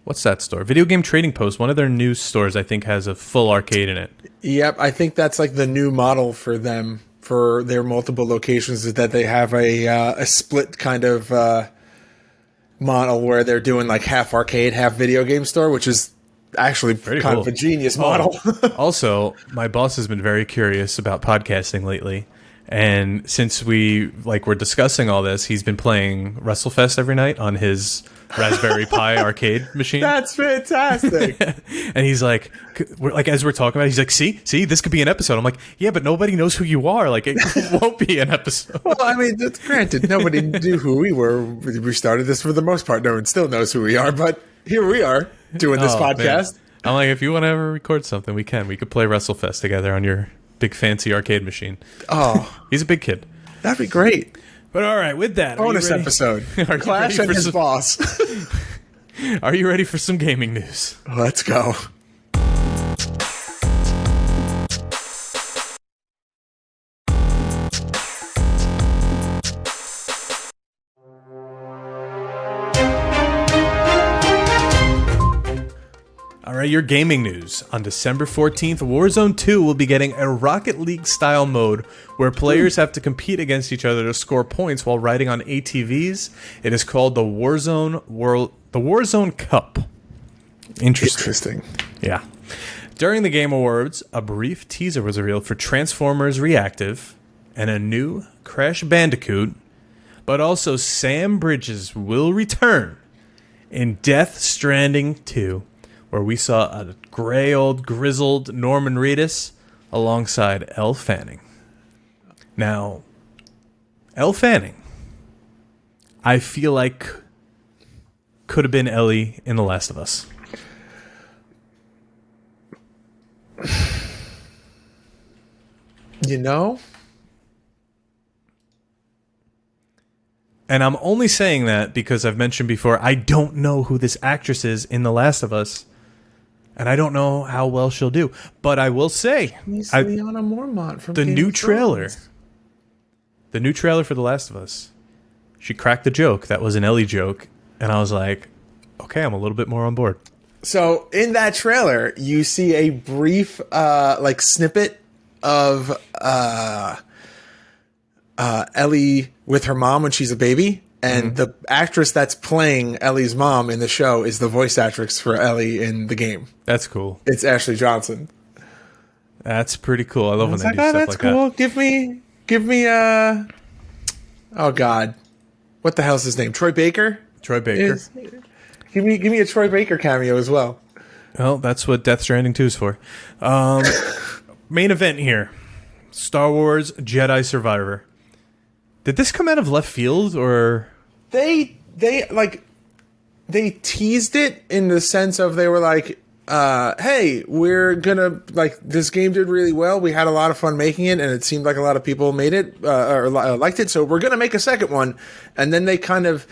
what's that store? Video Game Trading Post. One of their new stores, I think, has a full arcade in it. Yep, I think that's like the new model for them for their multiple locations, is that they have a split kind of model where they're doing like half arcade, half video game store, which is actually Pretty kind cool. of a genius model. Also, my boss has been very curious about podcasting lately. And since we were discussing all this, he's been playing WrestleFest every night on his Raspberry Pi arcade machine. That's fantastic. And he's like, as we're talking about it, he's like, see, this could be an episode. I'm like, yeah, but nobody knows who you are. Like, it won't be an episode. Well, I mean, granted, nobody knew who we were. We started this for the most part. No one still knows who we are, but here we are doing this podcast. Man. I'm like, if you want to ever record something, we can. We could play WrestleFest together on your big fancy arcade machine. Oh, he's a big kid. That'd be great. But all right, with that, bonus episode. Clash and his boss. Are you ready for some gaming news? Let's go. All right, your gaming news. On December 14th, Warzone 2 will be getting a Rocket League-style mode where players have to compete against each other to score points while riding on ATVs. It is called the Warzone Cup. Interesting. Yeah. During the Game Awards, a brief teaser was revealed for Transformers Reactive and a new Crash Bandicoot, but also Sam Bridges will return in Death Stranding 2. Where we saw a gray old grizzled Norman Reedus alongside Elle Fanning. Now, Elle Fanning, I feel like could have been Ellie in The Last of Us. You know? And I'm only saying that because I've mentioned before, I don't know who this actress is in The Last of Us. And I don't know how well she'll do. But I will say, Lyanna Mormont from the Game new of trailer. Thrones. The new trailer for The Last of Us. She cracked the joke. That was an Ellie joke. And I was like, okay, I'm a little bit more on board. So in that trailer, you see a brief snippet of Ellie with her mom when she's a baby. And the actress that's playing Ellie's mom in the show is the voice actress for Ellie in the game. That's cool. It's Ashley Johnson. That's pretty cool. I love when they do stuff that's like cool. that. Give me oh God. what the hell's his name? Troy Baker? Troy Baker. Give me a Troy Baker cameo as well. Well, that's what Death Stranding 2 is for. Main event here. Star Wars Jedi Survivor. Did this come out of left field, or They teased it in the sense of they were like, hey, we're gonna, like, this game did really well. We had a lot of fun making it, and it seemed like a lot of people made it or liked it. So we're gonna make a second one. And then they kind of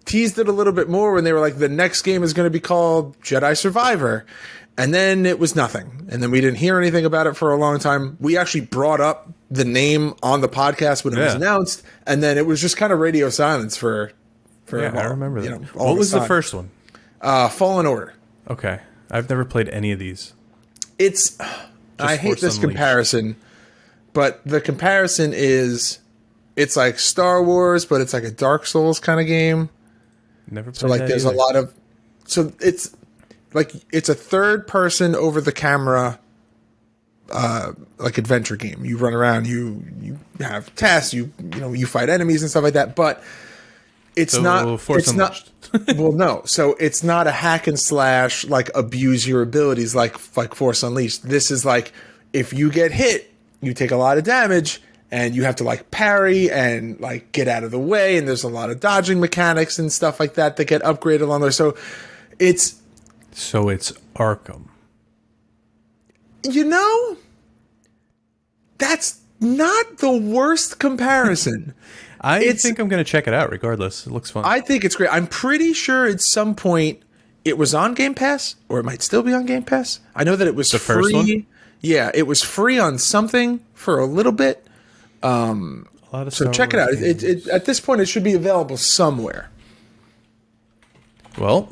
teased it a little bit more when they were like, the next game is gonna be called Jedi Survivor. And then it was nothing. And then we didn't hear anything about it for a long time. We actually brought up the name on the podcast when it was announced, and then it was just kind of radio silence for yeah, I remember that. You know, what was the first one? Fallen Order. Okay. I've never played any of these. I hate this comparison, but the comparison is it's like Star Wars, but it's like a Dark Souls kind of game. Never played So like there's a lot of it's like it's a third person over the camera like adventure game. You run around, you have tasks, you fight enemies and stuff like that, but it's not Force Unleashed. Well, no. So it's not a hack and slash, like abuse your abilities like Force Unleashed. This is like if you get hit, you take a lot of damage and you have to like parry and like get out of the way. And there's a lot of dodging mechanics and stuff like that get upgraded along there. So it's Arkham. That's not the worst comparison. I think I'm going to check it out regardless. It looks fun. I think it's great. I'm pretty sure at some point it was on Game Pass, or it might still be on Game Pass. I know that it was the free. First one? Yeah, it was free on something for a little bit. So check it out. It at this point, it should be available somewhere. Well,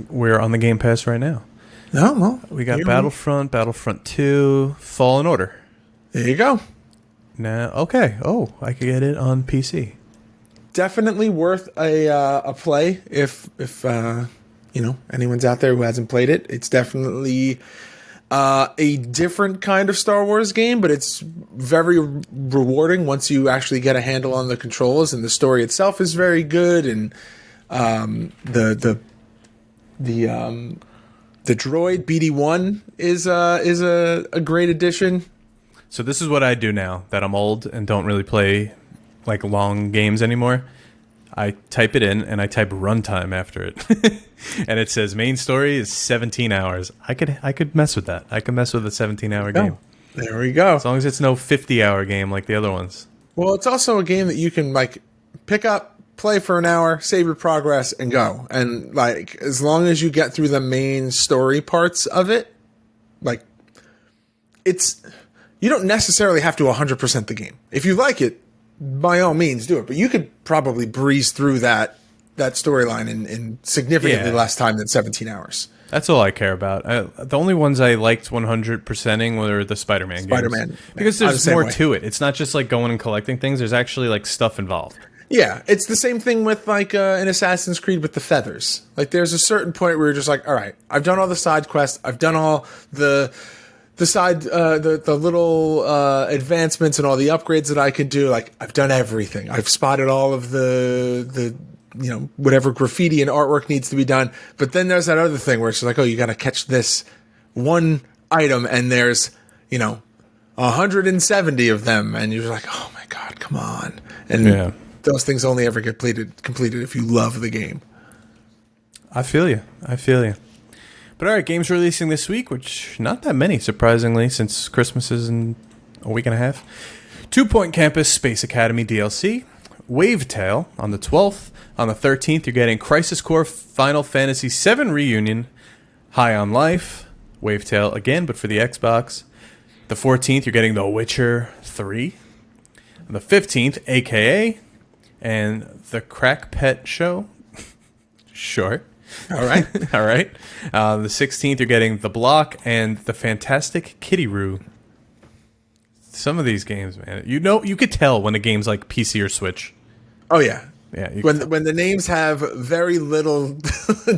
we're on the Game Pass right now. No, well, We got Battlefront 2, Fallen Order. There you go. Now, okay. Oh, I could get it on PC. Definitely worth a play if anyone's out there who hasn't played it. It's definitely a different kind of Star Wars game, but it's very rewarding once you actually get a handle on the controls, and the story itself is very good, and the droid BD-1 is a great addition. So this is what I do now that I'm old and don't really play like long games anymore. I type it in and I type runtime after it. And it says main story is 17 hours. I could mess with that. I could mess with a 17-hour game. There we go. As long as it's no 50-hour game like the other ones. Well, it's also a game that you can like pick up, play for an hour, save your progress, and go. And like as long as you get through the main story parts of it, like you don't necessarily have to 100% the game. If you like it, by all means do it. But you could probably breeze through that storyline in significantly less time than 17 hours. That's all I care about. The only ones I liked 100%ing were the Spider-Man games. Because there's more to it. It's not just like going and collecting things. There's actually like stuff involved. Yeah, it's the same thing with like an Assassin's Creed with the feathers. Like there's a certain point where you're just like, all right, I've done all the side quests. I've done all the side, the little advancements and all the upgrades that I could do. Like I've done everything. I've spotted all of the whatever graffiti and artwork needs to be done. But then there's that other thing where it's like, oh, you got to catch this one item, and there's 170 of them, and you're like, oh my god, come on. And those things only ever get completed if you love the game. I feel you. But all right, games releasing this week, which not that many, surprisingly, since Christmas is in a week and a half. 2 Point Campus Space Academy DLC. Wavetale on the 12th. On the 13th, you're getting Crisis Core Final Fantasy VII Reunion. High on Life. Wavetale again, but for the Xbox. The 14th, you're getting The Witcher 3. On the 15th, AKA. And The Crack Pet Show. Sure. All right. All right. The 16th, you're getting The Block and The Fantastic Kitty Roo. Some of these games, man. You could tell when a game's like PC or Switch. Oh, yeah. Yeah. When the names have very little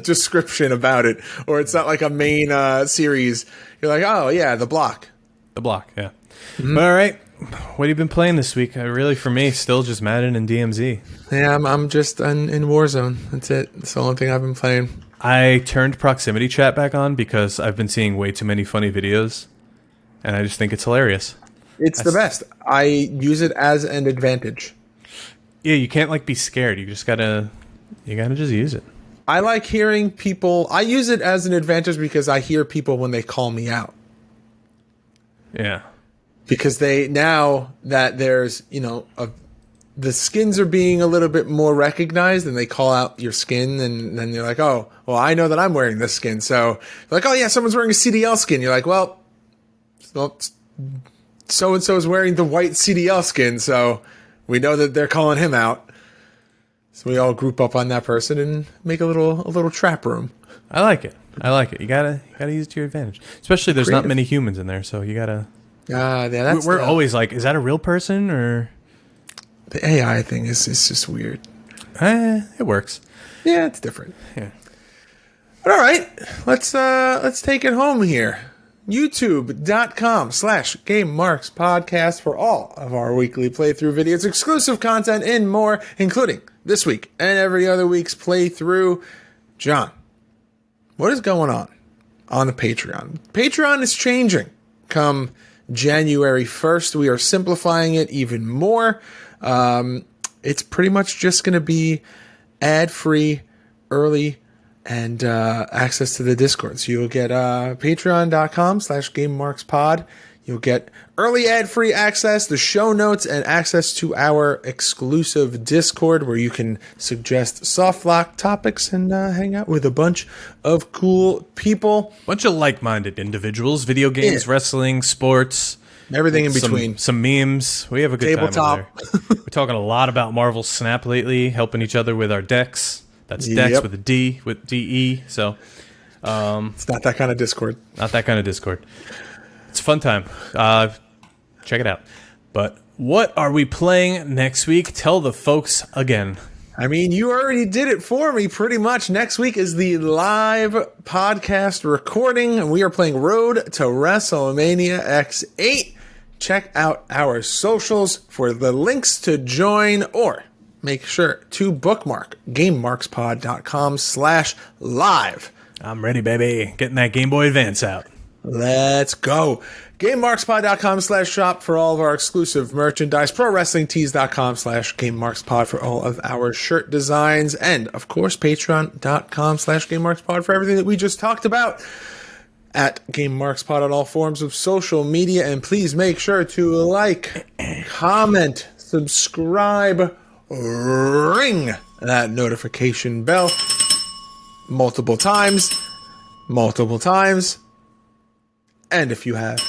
description about it, or it's not like a main series, you're like, oh, yeah, The Block. The Block, yeah. Mm-hmm. But all right. What have you been playing this week? Really, for me, still just Madden and DMZ. Yeah, I'm just in Warzone. That's it. That's the only thing I've been playing. I turned proximity chat back on because I've been seeing way too many funny videos, and I just think it's hilarious. It's the best. I use it as an advantage. Yeah, you can't like be scared. You gotta just use it. I like hearing people. I use it as an advantage because I hear people when they call me out. Yeah. Because now that there's, the skins are being a little bit more recognized, and they call out your skin, and then you're like, oh, well, I know that I'm wearing this skin. So you're like, oh yeah, someone's wearing a CDL skin. You're like, well, so-and-so is wearing the white CDL skin. So we know that they're calling him out. So we all group up on that person and make a little trap room. I like it. You gotta use it to your advantage. Especially there's not many humans in there, so you gotta. Yeah, we're always like, is that a real person or? The AI thing is just weird. It works. Yeah, it's different. Yeah. But all right, let's take it home here. YouTube.com/GameMarksPodcast for all of our weekly playthrough videos, exclusive content, and more, including this week and every other week's playthrough. John, what is going on the Patreon? Patreon is changing. Come January 1st, we are simplifying it even more. It's pretty much just going to be ad-free, early, and access to the Discord. So you'll get patreon.com/GameMarksPod. You'll get early ad-free access, the show notes, and access to our exclusive Discord where you can suggest soft lock topics and hang out with a bunch of cool people. Bunch of like-minded individuals, video games, wrestling, sports. Everything in between. Some memes. We have a good time over there. We're talking a lot about Marvel Snap lately, helping each other with our decks. That's decks with a D, with DE. So it's not that kind of Discord. Not that kind of Discord. It's a fun time. Check it out. But what are we playing next week? Tell the folks again. I mean, you already did it for me pretty much. Next week is the live podcast recording, and we are playing Road to WrestleMania X8. Check out our socials for the links to join, or make sure to bookmark GameMarksPod.com/live. I'm ready, baby. Getting that Game Boy Advance out. Let's go. GameMarksPod.com/shop for all of our exclusive merchandise. ProWrestlingTees.com/GameMarksPod for all of our shirt designs. And, of course, Patreon.com/GameMarksPod for everything that we just talked about. At GameMarksPod on all forms of social media. And please make sure to like, comment, subscribe, ring that notification bell multiple times. And if you have.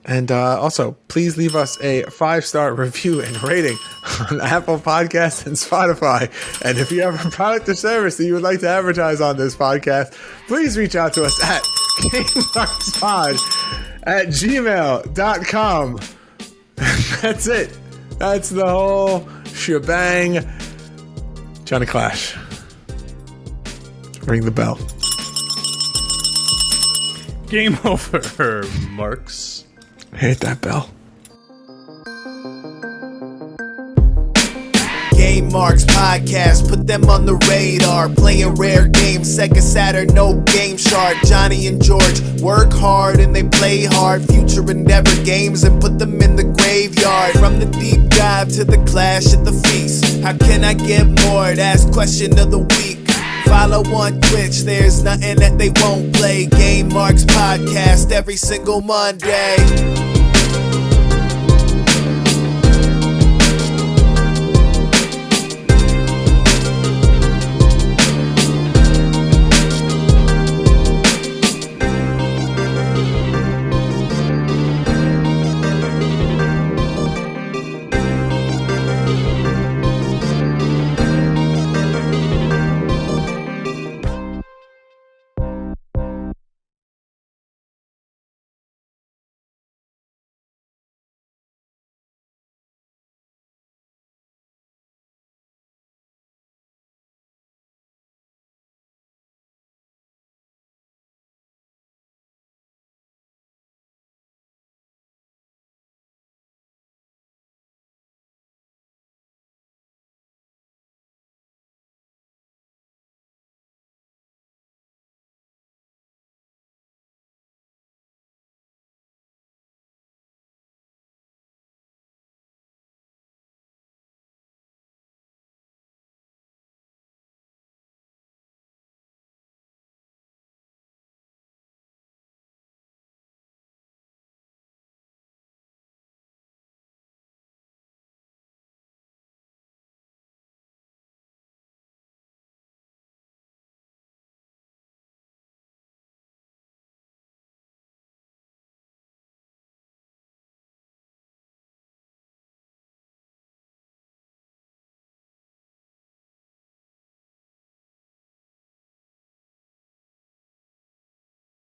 And also, please leave us a 5-star review and rating on Apple Podcasts and Spotify. And if you have a product or service that you would like to advertise on this podcast, please reach out to us at GameMarksPod@gmail.com. That's it. That's the whole shebang. Johnny Clash. Ring the bell. Game over, Marks. Hit that bell. Game Marks Podcast, put them on the radar. Playing rare games, Sega Saturn, no Game Shark. Johnny and George work hard and they play hard. Future endeavor games and put them in the graveyard. From the deep dive to the clash at the feast. How can I get more? That's question of the week. Follow on Twitch, there's nothing that they won't play. Game Marks Podcast every single Monday.